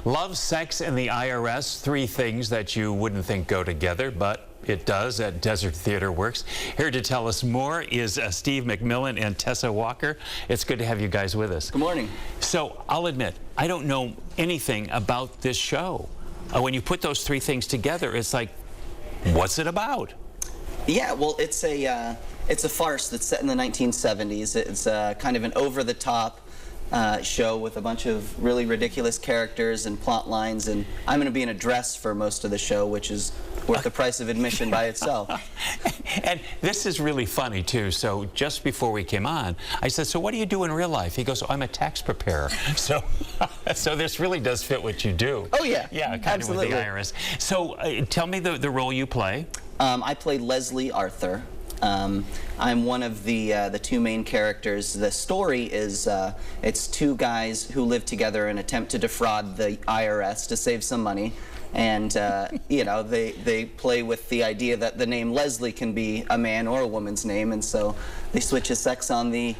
Love, sex, and the IRS, three things that you wouldn't think go together, but it does at Desert Theatreworks. Here to tell us more is Steve McMillan and Tessa Walker. It's good to have you guys with us. Good morning. So I'll admit, I don't know anything about this show. When you put those three things together, it's like, what's it about? Yeah, well, it's a farce that's set in the 1970s. It's kind of an over-the-top show with a bunch of really ridiculous characters and plot lines, and I'm going to be in a dress for most of the show, which is worth the price of admission by itself. And this is really funny too. So just before we came on, I said, so what do you do in real life? He goes, oh, I'm a tax preparer. So this really does fit what you do. Oh yeah, yeah, kind absolutely. of with the IRS. So tell me the role you play. I play Leslie Arthur. I'm one of the two main characters. The story is it's two guys who live together and attempt to defraud the IRS to save some money. And you know, they play with the idea that the name Leslie can be a man or a woman's name, and so they switch his sex on the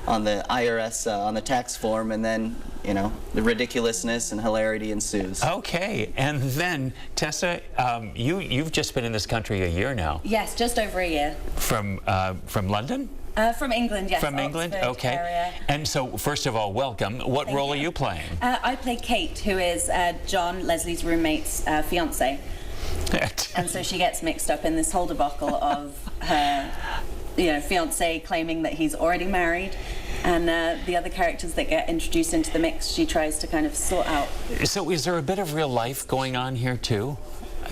IRS on the tax form, and then you know the ridiculousness and hilarity ensues. Okay, and then Tessa, you've just been in this country a year now. Yes, just over a year. From London? From England, yes. From England, okay. Area. And so, first of all, welcome. What role are you playing? I play Kate, who is John, Leslie's roommate's fiance. And so she gets mixed up in this whole debacle of her, fiance claiming that he's already married, and the other characters that get introduced into the mix, she tries to kind of sort out. So, is there a bit of real life going on here too?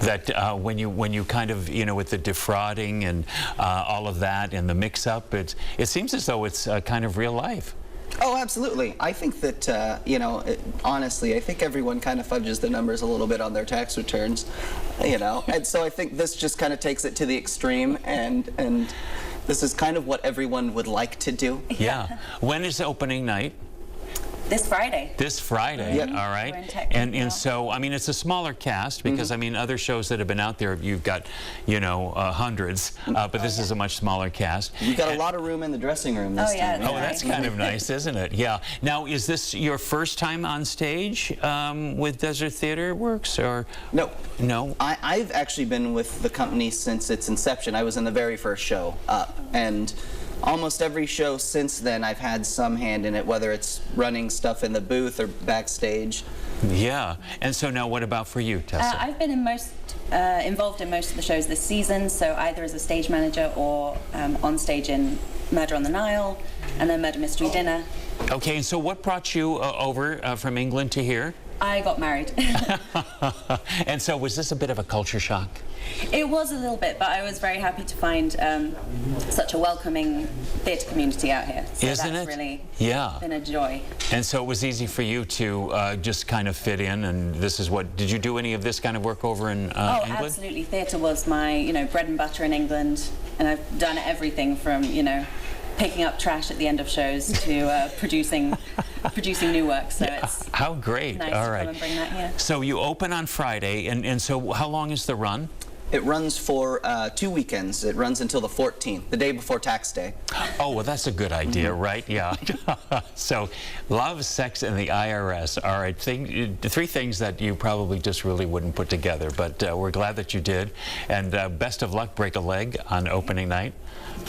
That when you kind of, with the defrauding and all of that and the mix-up, it seems as though it's kind of real life. Oh, absolutely. I think that, honestly, I think everyone kind of fudges the numbers a little bit on their tax returns, and so I think this just kind of takes it to the extreme, and this is kind of what everyone would like to do. Yeah. When is opening night? This Friday. This Friday, yep. All right. And so, I mean, it's a smaller cast because, I mean, other shows that have been out there, you've got, hundreds, but this is a much smaller cast. You've got a lot of room in the dressing room this time. Oh, that's kind of nice, isn't it? Yeah. Now, is this your first time on stage with Desert Theatreworks, or? No. No? I've actually been with the company since its inception. I was in the very first show up, and almost every show since then I've had some hand in it, whether it's running stuff in the booth or backstage. Yeah. And so now what about for you, Tessa? I've been involved in most of the shows this season, so either as a stage manager or on stage in Murder on the Nile and then Murder Mystery Dinner. Okay, and so what brought you over from England to here? I got married. And so was this a bit of a culture shock? It was a little bit, but I was very happy to find such a welcoming theatre community out here. So Isn't that's it? Really been a joy. And so it was easy for you to just kind of fit in, and this is what, did you do any of this kind of work over in England? Oh, absolutely. Theatre was my, bread and butter in England, and I've done everything from, picking up trash at the end of shows to producing new work. So it's how great. Nice All right. to come and bring that here. So you open on Friday, and so how long is the run? It runs for 2 weekends. It runs until the 14th, the day before tax day. Oh, well, that's a good idea, right? Yeah. So, love, sex, and the IRS. All right, three things that you probably just really wouldn't put together, but we're glad that you did. And best of luck, break a leg on opening night.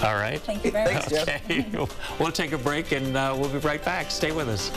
All right? Thank you very much. Thanks, Jeff. Okay. We'll take a break, and we'll be right back. Stay with us.